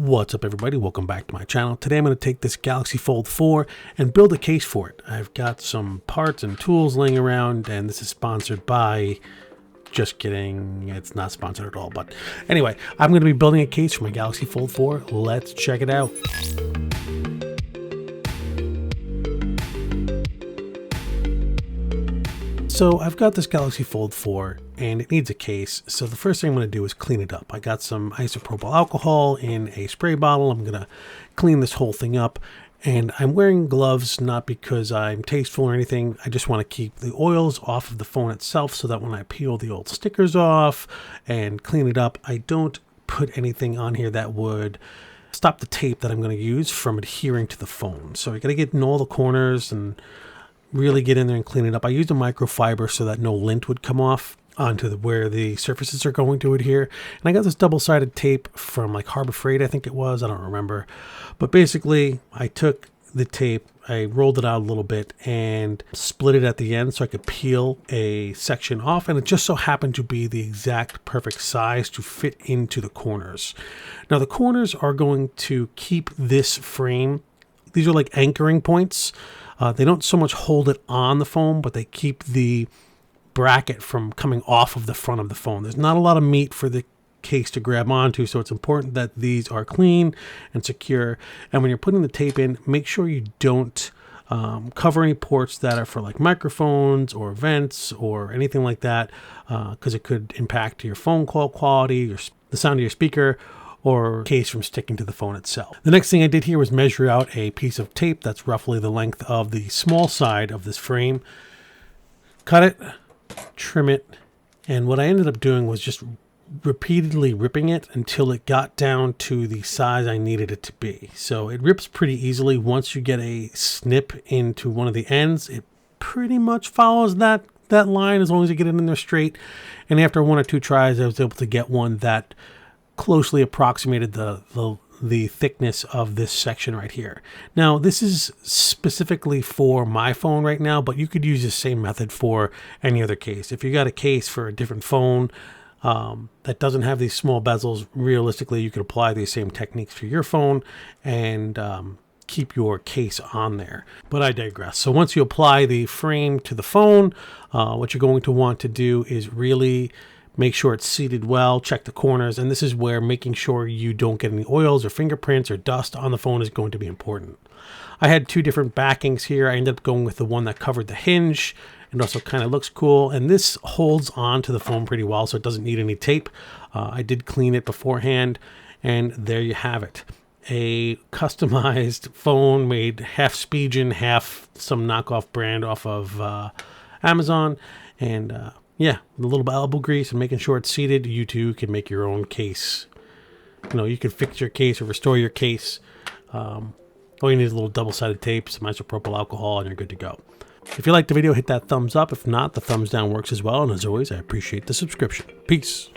What's up everybody, welcome back to my channel. Today I'm going to take this Galaxy Fold 4 and build a case for it. I've got some parts and tools laying around, and this is sponsored by, just kidding, it's not sponsored at all, but anyway, I'm going to be building a case for my Galaxy Fold 4. Let's check it out. So I've got this Galaxy Fold 4 and it needs a case. So the first thing I'm going to do is clean it up. I got some isopropyl alcohol in a spray bottle. I'm going to clean this whole thing up, and I'm wearing gloves not because I'm tasteful or anything. I just want to keep the oils off of the phone itself so that when I peel the old stickers off and clean it up, I don't put anything on here that would stop the tape that I'm going to use from adhering to the phone. So I got to get in all the corners and really get in there and clean it up. I used a microfiber so that no lint would come off onto where the surfaces are going to adhere. And I got this double-sided tape from like Harbor Freight, I think it was. I don't remember. But basically, I took the tape, I rolled it out a little bit and split it at the end so I could peel a section off. And it just so happened to be the exact perfect size to fit into the corners. Now, the corners are going to keep this frame. These are like anchoring points. They don't so much hold it on the phone, but they keep the bracket from coming off of the front of the phone. There's not a lot of meat for the case to grab onto, so it's important that these are clean and secure. And when you're putting the tape in, make sure you don't cover any ports that are for like microphones or vents or anything like that, because it could impact your phone call quality, the sound of your speaker, or case from sticking to the phone itself. The next thing I did here was measure out a piece of tape that's roughly the length of the small side of this frame. Cut it, trim it, and what I ended up doing was just repeatedly ripping it until it got down to the size I needed it to be. So it rips pretty easily. Once you get a snip into one of the ends, it pretty much follows that line as long as you get it in there straight. And after one or two tries, I was able to get one that closely approximated the thickness of this section right here. Now, this is specifically for my phone right now, but you could use the same method for any other case. If you got a case for a different phone that doesn't have these small bezels, realistically, you could apply these same techniques for your phone and keep your case on there. But I digress. So once you apply the frame to the phone, what you're going to want to do is really make sure it's seated well, check the corners, and this is where making sure you don't get any oils or fingerprints or dust on the phone is going to be important. I had two different backings here. I ended up going with the one that covered the hinge and also kind of looks cool, and this holds on to the phone pretty well, so it doesn't need any tape. I did clean it beforehand, and there you have it. A customized phone made half Spigen, half some knockoff brand off of Amazon, and yeah, a little bit of elbow grease and making sure it's seated. You too can make your own case. You know, you can fix your case or restore your case. All you need is a little double-sided tape, some isopropyl alcohol, and you're good to go. If you liked the video, hit that thumbs up. If not, the thumbs down works as well. And as always, I appreciate the subscription. Peace.